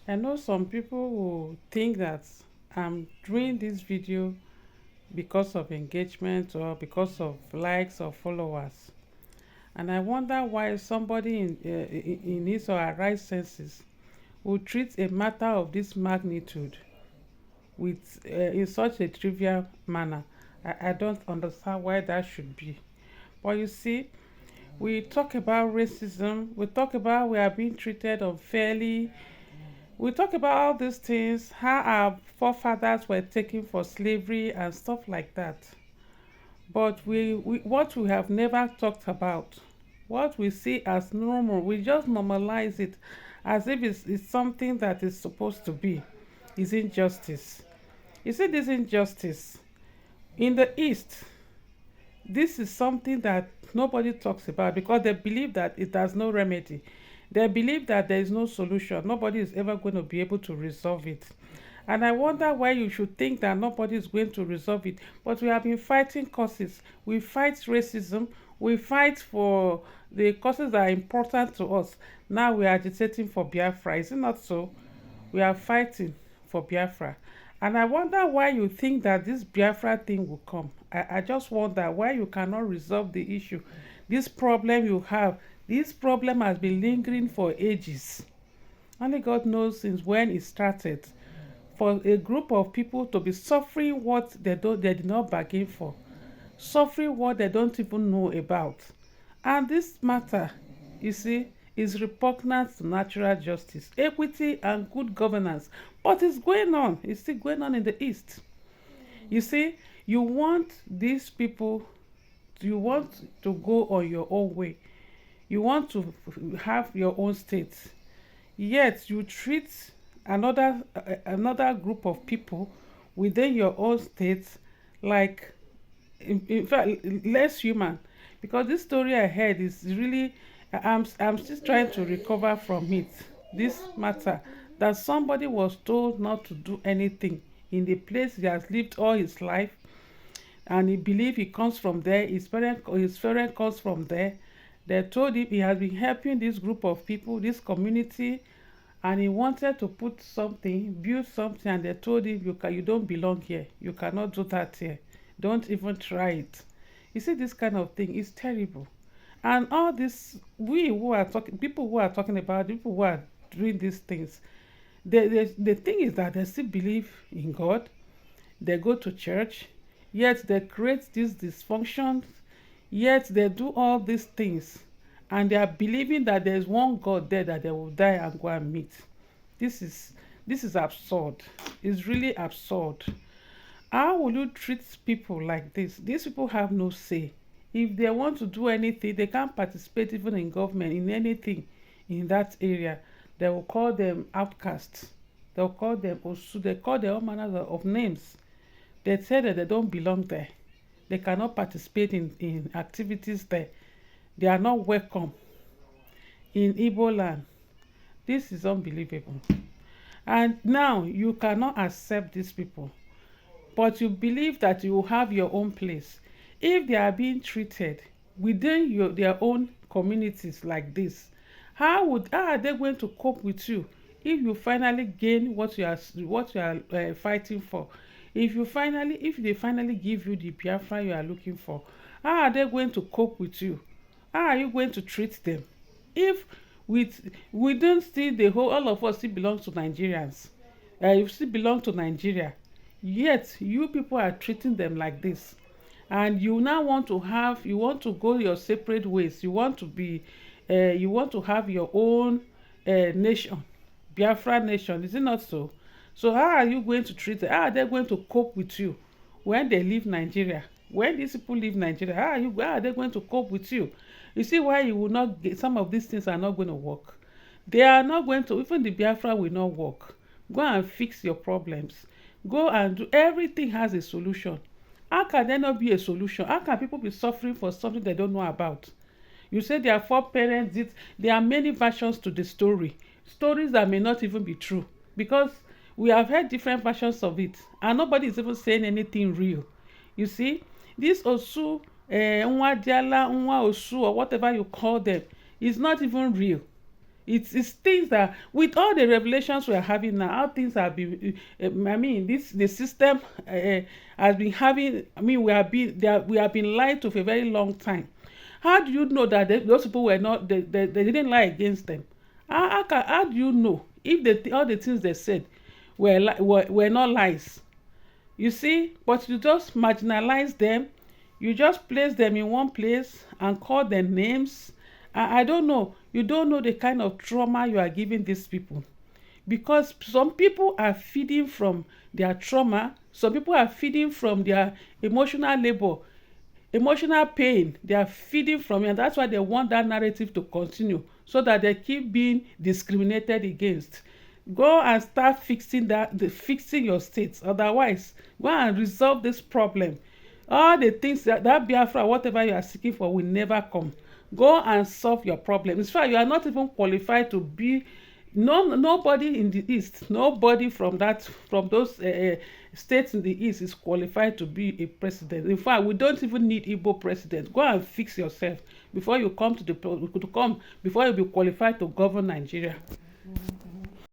I know some people will think that I'm doing this video because of engagement or because of likes or followers. And I wonder why somebody in his or her right senses would treat a matter of this magnitude with in such a trivial manner. I don't understand why that should be. But you see, we talk about racism, we talk about we are being treated unfairly, we talk about all these things, how our forefathers were taken for slavery and stuff like that. But we what we have never talked about, what we see as normal, we just normalize it as if it's something that is supposed to be, is injustice. You see this injustice in the East. This is something that nobody talks about because they believe that it has no remedy. They believe that there is no solution. Nobody is ever going to be able to resolve it. And I wonder why you should think that nobody is going to resolve it. But we have been fighting causes. We fight racism. We fight for the causes that are important to us. Now we are agitating for Biafra. Is it not so? We are fighting for Biafra. And I wonder why you think that this Biafra thing will come. I just wonder why you cannot resolve the issue. This problem you have, this problem has been lingering for ages. Only God knows since when it started. For a group of people to be suffering what they did not bargain for, suffering what they don't even know about. And this matter, you see, is repugnant to natural justice, equity, and good governance. But it's going on. It's still going on in the East. You see, you want these people, you want to go on your own way. You want to have your own state. Yet you treat another group of people within your own state like in fact less human, because this story I heard is really I'm still trying to recover from it. This matter that somebody was told not to do anything in the place he has lived all his life, and he believe he comes from there, his parent comes from there. They told him he has been helping this group of people, this community, and he wanted to put something, build something, and they told him you don't belong here, you cannot do that here, don't even try it. You see, this kind of thing is terrible. And all this, we who are talking, people who are talking about, people who are doing these things, the thing is that they still believe in God, they go to church, yet they create these dysfunctions, yet they do all these things, and they are believing that there is one God there that they will die and go and meet. This is this is absurd. It's really absurd. How will you treat people like this? These people have no say. If they want to do anything, they can't participate even in government, in anything in that area. They will call them outcasts. They'll call them Osu. They call them all manners of names. They say that they don't belong there. They cannot participate in activities there. They are not welcome in Igbo land. This is unbelievable. And now you cannot accept these people, but you believe that you will have your own place. If they are being treated within their own communities like this, how are they going to cope with you if you finally gain what you are fighting for? If they finally give you the Biafra you are looking for, how are they going to cope with you? How are you going to treat them? If we don't still the whole all of us still belong to Nigerians, you still belong to Nigeria, yet you people are treating them like this, and you now you want to go your separate ways. You want to have your own nation, Biafra nation. Is it not so? So how are you going to treat them? How are they going to cope with you when they leave Nigeria? When these people leave Nigeria, how are they going to cope with you? You see why you will not get, some of these things are not going to work. They are not going to, even the Biafra will not work. Go and fix your problems. Go and do, everything has a solution. How can there not be a solution? How can people be suffering for something they don't know about? You say there are four parents. There are many versions to the story. Stories that may not even be true. Because we have heard different versions of it. And nobody is even saying anything real. You see, this Osu, Nwa Diala, Nwa Osu, or whatever you call them, is not even real. It's things that, with all the revelations we are having now, how things have been, I mean, this the system has been having, I mean, we have been lied to for a very long time. How do you know that those people were not, they didn't lie against them? How do you know if all the things they said were not lies? You see, but you just marginalize them, you just place them in one place and call them names. I don't know. You don't know the kind of trauma you are giving these people, because some people are feeding from their trauma, some people are feeding from their emotional labor, emotional pain. They are feeding from it, and that's why they want that narrative to continue, so that they keep being discriminated against. Go and start fixing fixing your states. Otherwise, go and resolve this problem. All the things that Biafra, whatever you are seeking for, will never come. Go and solve your problem. In fact, you are not even qualified to be, nobody in the east, nobody from those states in the east is qualified to be a president. In fact, we don't even need Igbo president. Go and fix yourself before you come to come before you be qualified to govern Nigeria.